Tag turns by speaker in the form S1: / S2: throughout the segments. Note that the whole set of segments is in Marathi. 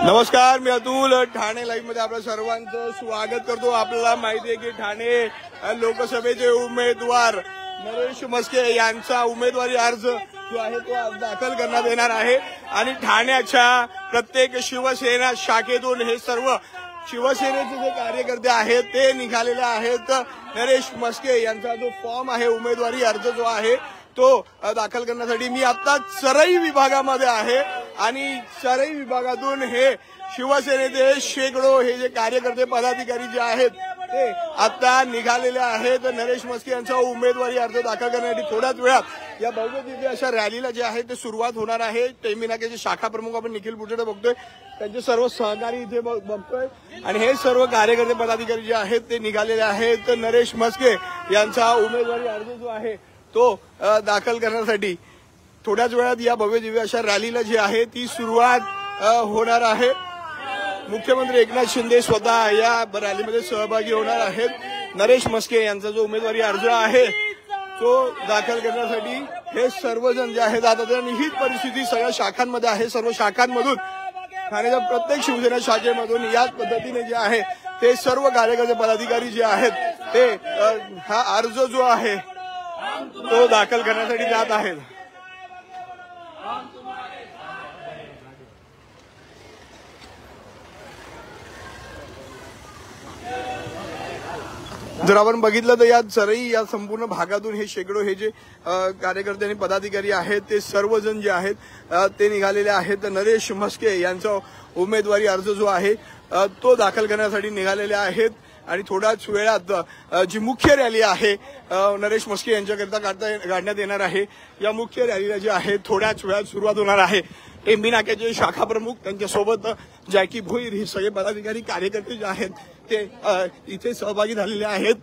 S1: नमस्कार, मी अतुल. ठाणे लाईव्ह मध्ये आपल्या सर्वांचं स्वागत करतो. आपल्याला माहिती आहे की ठाणे लोकसभेचे उमेदवार नरेश म्हस्के यांचा उमेदवारी अर्ज जो आहे तो आज दाखल करण्यात येणार आहे आणि ठाण्याच्या प्रत्येक शिवसेना शाखेतून हे सर्व शिवसेनेचे जे कार्यकर्ते आहेत ते निघालेले आहेत. नरेश म्हस्के यांचा जो फॉर्म आहे, उमेदवारी अर्ज जो आहे तो दाखल करण्यासाठी मी आता चरई विभागामध्ये आहे आणि चरई विभागातून हे शिवसेनेचे शेकडो हे जे कार्यकर्ते पदाधिकारी जे आहेत ते आता निघालेले आहेत. नरेश म्हस्के यांचा उमेदवारी अर्ज दाखल करण्यासाठी थोड्याच वेळात या भव्य दिव्य अशा रॅलीला जे आहे ते सुरुवात होणार आहे. टेंबी नाक्याचे शाखा प्रमुख आपण निखिल बुचडे बघतोय, त्यांचे सर्व सहकारी इथे बघतोय आणि हे सर्व कार्यकर्ते पदाधिकारी जे आहेत ते निघालेले आहेत. नरेश म्हस्के यांचा उमेदवारी अर्ज जो आहे तो दाखल करण्यासाठी थोड्याच वेळात या भव्य दिव्य अशा रॅलीला जी आहे ती सुरुवात होणार आहे. मुख्यमंत्री एकनाथ शिंदे स्वतः या रॅलीमध्ये सहभागी होणार आहेत. नरेश म्हस्के यांचा जो उमेदवारी अर्ज आहे तो दाखल करण्यासाठी हे सर्वजण जे आहेत आता तर निहित परिस्थिती सगळ्या शाखांमध्ये आहे. सर्व शाखांमधून ठाण्याच्या प्रत्येक शिवसेना शाखेमधून याच पद्धतीने जे आहे ते सर्व कार्यकर्ते पदाधिकारी जे आहेत ते हा अर्ज जो आहे तो दाखल करण्यासाठी जात आहेत. जर आपण बघितलं तर या चरई या संपूर्ण भागातून हे शेकडो हे जे कार्यकर्ते आणि पदाधिकारी आहेत ते सर्वजण जे आहेत ते निघालेले आहेत. नरेश म्हस्के यांचा उमेदवारी अर्ज जो आहे तो दाखल करण्यासाठी निघालेले आहेत आणि थोड्याच वेळात जी मुख्य रॅली आहे नरेश म्हस्के यांच्याकरिता काढण्यात येणार आहे. या मुख्य रॅलीला जे आहे थोड्याच वेळात सुरुवात होणार आहे. टेंबी नाक्याचे शाखा प्रमुख, त्यांच्यासोबत जॅकी भोईर हे सगळे पदाधिकारी कार्यकर्ते जे आहेत ते इथे सहभागी झालेले आहेत.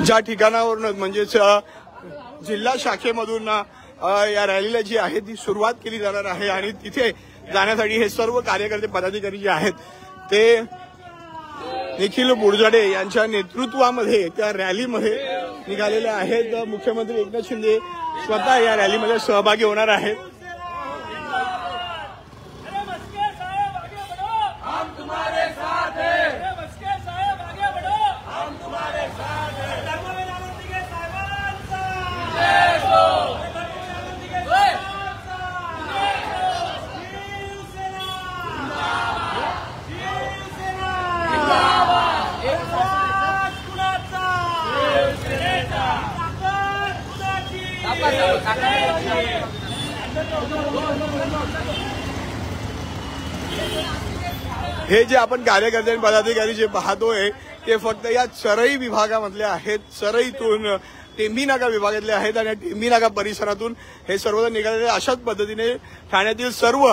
S1: ज्या ठिकाणावरून म्हणजेच जिल्हा शाखेमधून या रॅलीला जी आहे ती सुरुवात केली जाणार आहे आणि तिथे जाण्यासाठी हे सर्व कार्यकर्ते पदाधिकारी जे आहेत ते निखिल बुचडे यांच्या नेतृत्वामध्ये त्या रॅलीमध्ये निघालेले आहेत. मुख्यमंत्री एकनाथ शिंदे स्वतः या रॅलीमध्ये सहभागी होणार आहेत. हे जे आपण कार्यकर्ते आणि पदाधिकारी जे पाहतोय ते फक्त या चरई विभागामधले आहेत. चरईतून टेंबी नाका विभागातले आहेत आणि टेंबी नाका परिसरातून हे सर्वजण निघालेले. अशाच पद्धतीने ठाण्यातील सर्व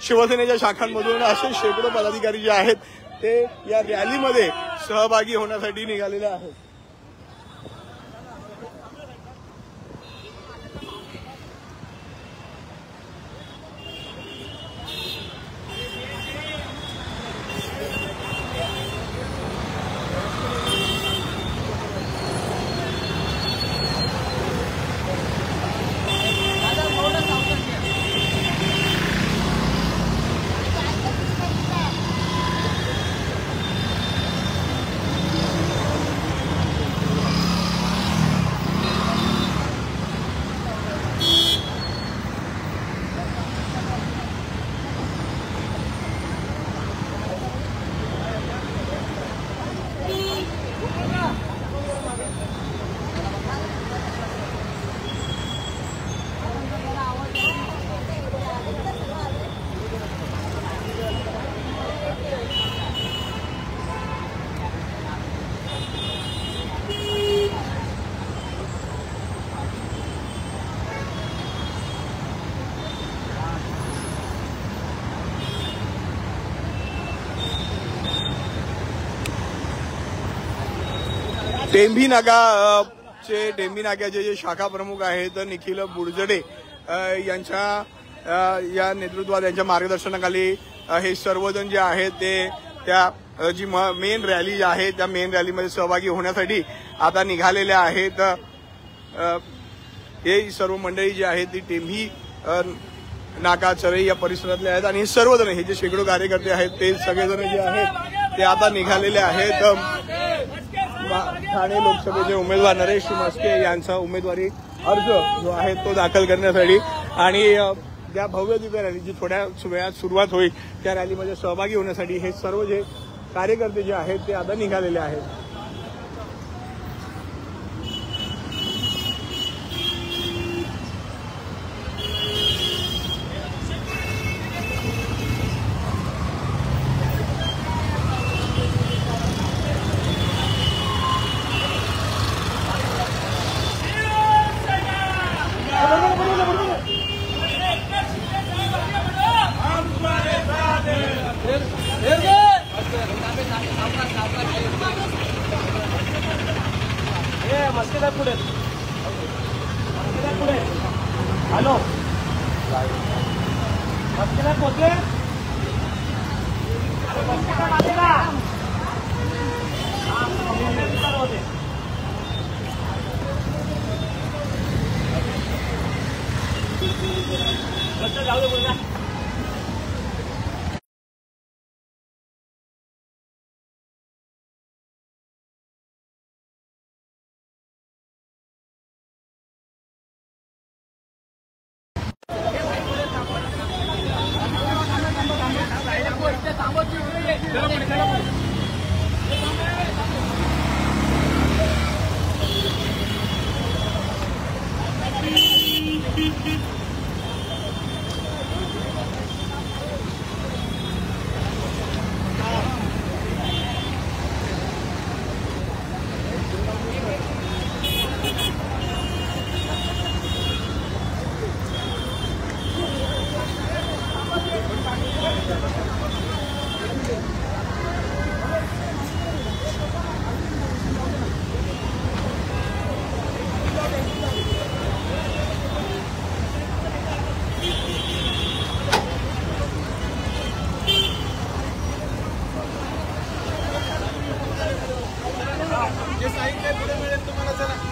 S1: शिवसेनेच्या शाखांमधून असे शेकडो पदाधिकारी जे आहेत ते या रॅलीमध्ये सहभागी होण्यासाठी निघालेले आहेत. टेंभी नाक्याचे जे शाखा प्रमुख आहेत निखिल बुडजडे यांच्या या नेतृत्वात यांच्या मार्गदर्शनाखाली हे सर्वजण जे आहेत ते त्या जी मेन रॅली आहे त्या मेन रॅलीमध्ये सहभागी होण्यासाठी आता निघालेले आहेत। हे सर्व मंडळी जी आहेत ती टेंभी नाका चरई या परिसरातले आहेत आणि हे सर्वजण हे जे शेकडो कार्यकर्ते आहेत ते सगळेजण जे आहेत ते आता निघालेले आहेत ठाणे लोकसभेचे उमेदवार नरेश मस्के यांचा उमेदवारी अर्ज जो आहे तो दाखल करण्यासाठी आणि त्या भव्य दिव्य रॅलीची थोड्या वेळात सुरुवात होईल त्या रॅलीमध्ये सहभागी होण्यासाठी हे सर्व जे कार्यकर्ते जे आहेत ते आता निघालेले आहेत।
S2: हॅलो पोहोचले जाऊ दे बोला।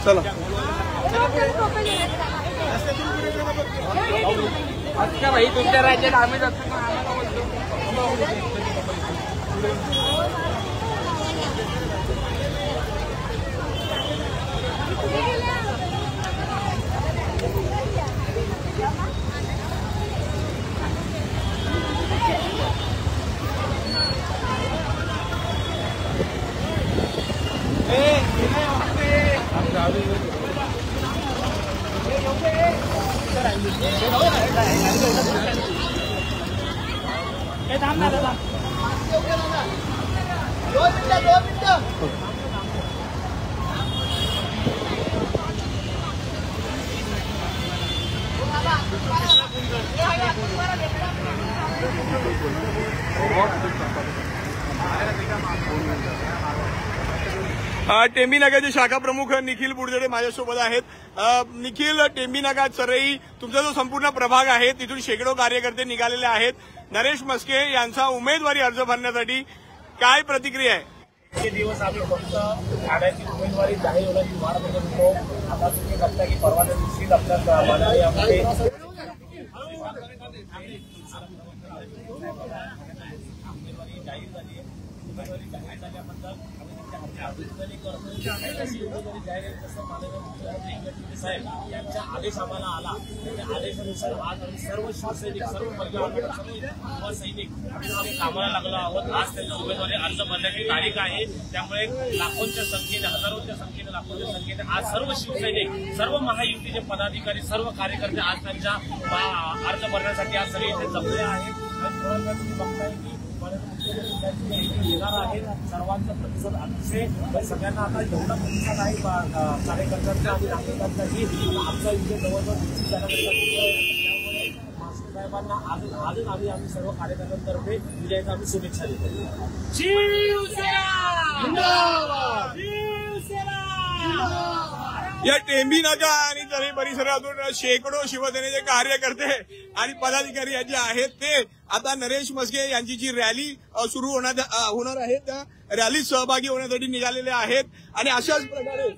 S1: चला
S2: अच्छा भाई तुमच्या राज्यात आम्ही जातो
S1: टेंभी नाक्याचे शाखा प्रमुख निखिल बुडजडे माझ्यासोबत आहेत। निखिल, टेंभी नाका चरई तुमचा जो संपूर्ण प्रभाग आहे तिथून शेकडो कार्यकर्ते निघालेले आहेत नरेश मस्के यांचा उमेदवारी अर्ज भरण्यासाठी, काय प्रतिक्रिया आहे?
S2: हे दिवस आम्ही फक्त ठाण्याची उमेदवारी जाहीर होण्याची वाट बघत होतो। आता तुम्ही बघता की परवाच्या दिवशीच आपल्या माननीय जाहीर झाली आहे। उमेदवारी जाहीर झाल्याबद्दल साहेब यांचा आदेश आम्हाला आला, त्या आदेशानुसार आज आम्ही सर्व शिवसैनिक, सर्व युवा सैनिक आम्ही कामाला लागलो आहोत। आज त्यांचा उमेदवारी अर्ज भरण्याची तारीख आहे, त्यामुळे लाखोंच्या संख्येने, हजारोंच्या संख्येने, लाखोंच्या संख्येने आज सर्व शिवसैनिक, सर्व महायुतीचे पदाधिकारी, सर्व कार्यकर्ते आज त्यांच्या अर्ज भरण्यासाठी आज सगळे इथे जमले आहेत। आणि तुम्ही बघताय की येणार आहेत, सर्वांचा प्रतिसाद अतिशय, सगळ्यांना आता एवढा प्रतिसाद आहे कार्यकर्त्यांचा आणि नागरिकांचाही आमचा इथे जवळजवळ 20 त्यामुळे मास्टर साहेबांना आजच आम्ही सर्व कार्यकर्त्यांतर्फे विजयाचा आम्ही शुभेच्छा देतो। शिवसेना जिंदाबाद, शिवसेना
S1: या टेंबी नाका आणि तरी परिसरातून शेकडो शिवसेनेचे कार्यकर्ते आणि पदाधिकारी जे आहेत ते आता नरेश म्हस्के यांची जी रॅली सुरू होणार आहे त्या रॅलीत सहभागी होण्यासाठी निघालेले आहेत आणि अशाच प्रकारे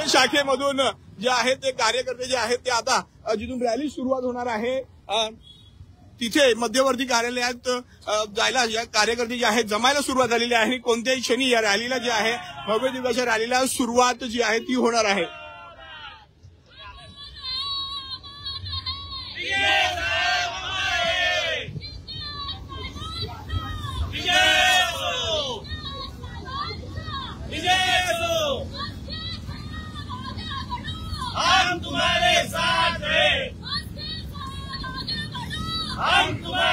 S1: शाखेमधून जे आहेत ते कार्यकर्ते जे आहेत ते आता जिथून रॅली सुरुवात होणार आहे तिथे मध्यवर्ती कार्यालयात जायला या कार्यकर्ते जे आहेत जमायला सुरुवात झालेली आहे आणि कोणत्याही क्षणी या रॅलीला जे आहे भव्य दिवसाच्या रॅलीला सुरुवात जी आहे ती होणार आहे.
S2: हम तुम्हारे साथ हैं, हम तुम्हारे